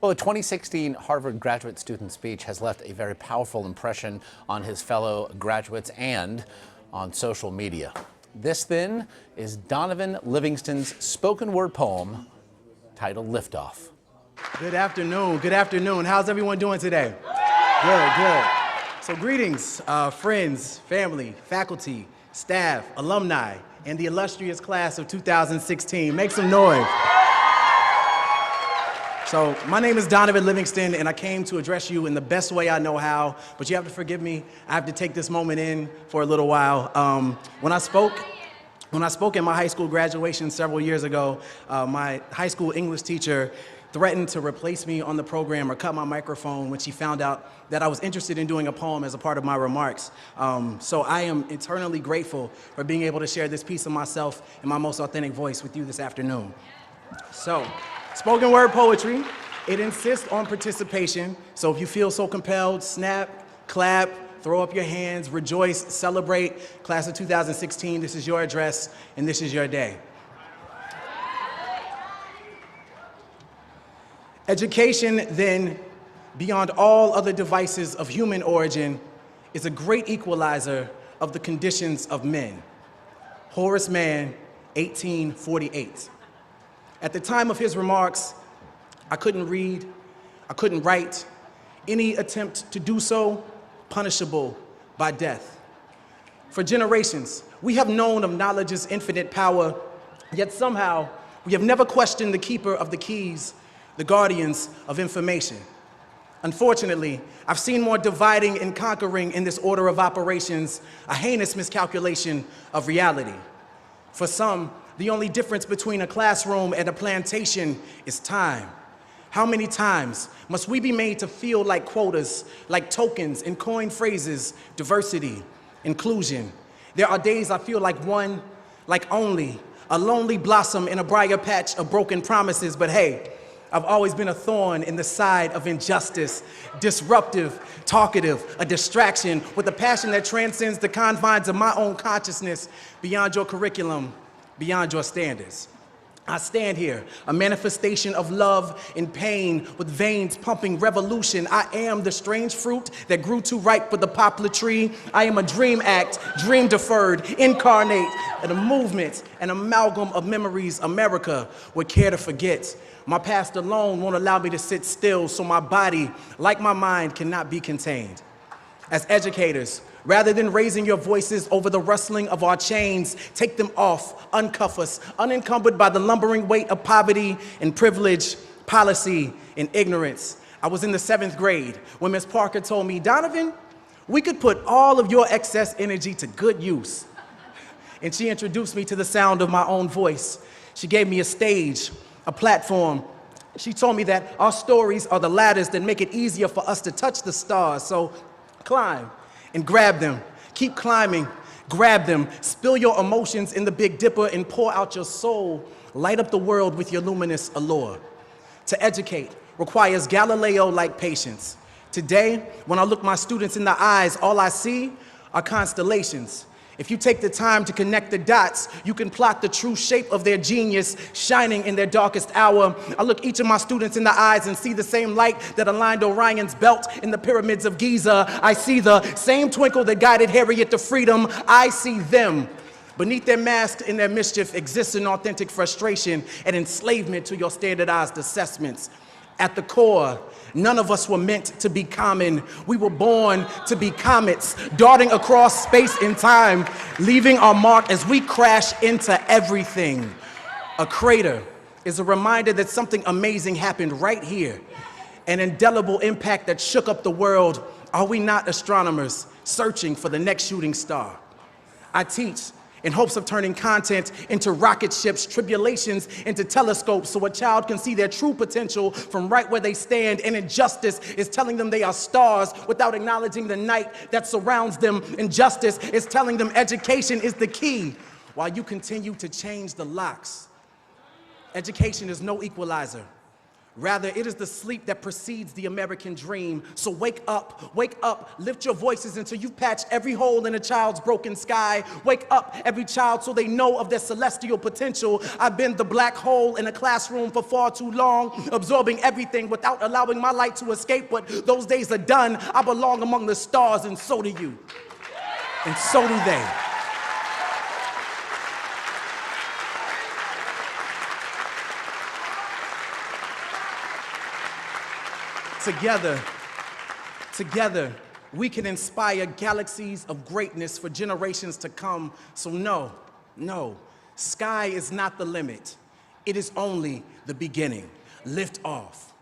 Well, the 2016 Harvard graduate student speech has left a very powerful impression on his fellow graduates and on social media. This, then, is Donovan Livingston's spoken word poem titled Liftoff. Good afternoon. Good afternoon. How's everyone doing today? Good, good. So greetings, friends, family, faculty, staff, alumni, and the illustrious class of 2016. Make some noise. So my name is Donovan Livingston, and I came to address you in the best way I know how, but you have to forgive me. I have to take this moment in for a little while. When I spoke at my high school graduation several years ago, my high school English teacher threatened to replace me on the program or cut my microphone when she found out that I was interested in doing a poem as a part of my remarks. So I am eternally grateful for being able to share this piece of myself in my most authentic voice with you this afternoon. So, spoken word poetry, it insists on participation. So if you feel so compelled, snap, clap, throw up your hands, rejoice, celebrate. Class of 2016, this is your address and this is your day. Education, then, beyond all other devices of human origin, is a great equalizer of the conditions of men. Horace Mann, 1848. At the time of his remarks, I couldn't read, I couldn't write. Any attempt to do so, punishable by death. For generations, we have known of knowledge's infinite power, yet somehow we have never questioned the keeper of the keys, the guardians of information. Unfortunately, I've seen more dividing and conquering in this order of operations, a heinous miscalculation of reality. For some, the only difference between a classroom and a plantation is time. How many times must we be made to feel like quotas, like tokens and coined phrases, diversity, inclusion? There are days I feel like one, like only, a lonely blossom in a briar patch of broken promises, but hey, I've always been a thorn in the side of injustice, disruptive, talkative, a distraction with a passion that transcends the confines of my own consciousness beyond your curriculum, beyond your standards. I stand here, a manifestation of love and pain with veins pumping revolution. I am the strange fruit that grew too ripe for the poplar tree. I am a dream act, dream deferred, incarnate, and a movement, an amalgam of memories America would care to forget. My past alone won't allow me to sit still, so my body, like my mind, cannot be contained. As educators, rather than raising your voices over the rustling of our chains, take them off, uncuff us, unencumbered by the lumbering weight of poverty and privilege, policy and ignorance. I was in the 7th grade when Ms. Parker told me, Donovan, we could put all of your excess energy to good use. And she introduced me to the sound of my own voice. She gave me a stage, a platform. She told me that our stories are the ladders that make it easier for us to touch the stars. So climb and grab them. Keep climbing, grab them. Spill your emotions in the Big Dipper and pour out your soul. Light up the world with your luminous allure. To educate requires Galileo-like patience. Today, when I look my students in the eyes, all I see are constellations. If you take the time to connect the dots, you can plot the true shape of their genius shining in their darkest hour. I look each of my students in the eyes and see the same light that aligned Orion's belt in the pyramids of Giza. I see the same twinkle that guided Harriet to freedom. I see them. Beneath their mask and their mischief exists an authentic frustration and enslavement to your standardized assessments. At the core, none of us were meant to be common. We were born to be comets, darting across space and time, leaving our mark as we crash into everything. A crater is a reminder that something amazing happened right here, an indelible impact that shook up the world. Are we not astronomers searching for the next shooting star? I teach in hopes of turning content into rocket ships, tribulations into telescopes, so a child can see their true potential from right where they stand. And injustice is telling them they are stars without acknowledging the night that surrounds them. Injustice is telling them education is the key while you continue to change the locks. Education is no equalizer. Rather, it is the sleep that precedes the American dream. So wake up, lift your voices until you've patched every hole in a child's broken sky. Wake up, every child, so they know of their celestial potential. I've been the black hole in a classroom for far too long, absorbing everything without allowing my light to escape, but those days are done. I belong among the stars, and so do you. And so do they. Together, we can inspire galaxies of greatness for generations to come. So no, sky is not the limit. It is only the beginning. Lift off.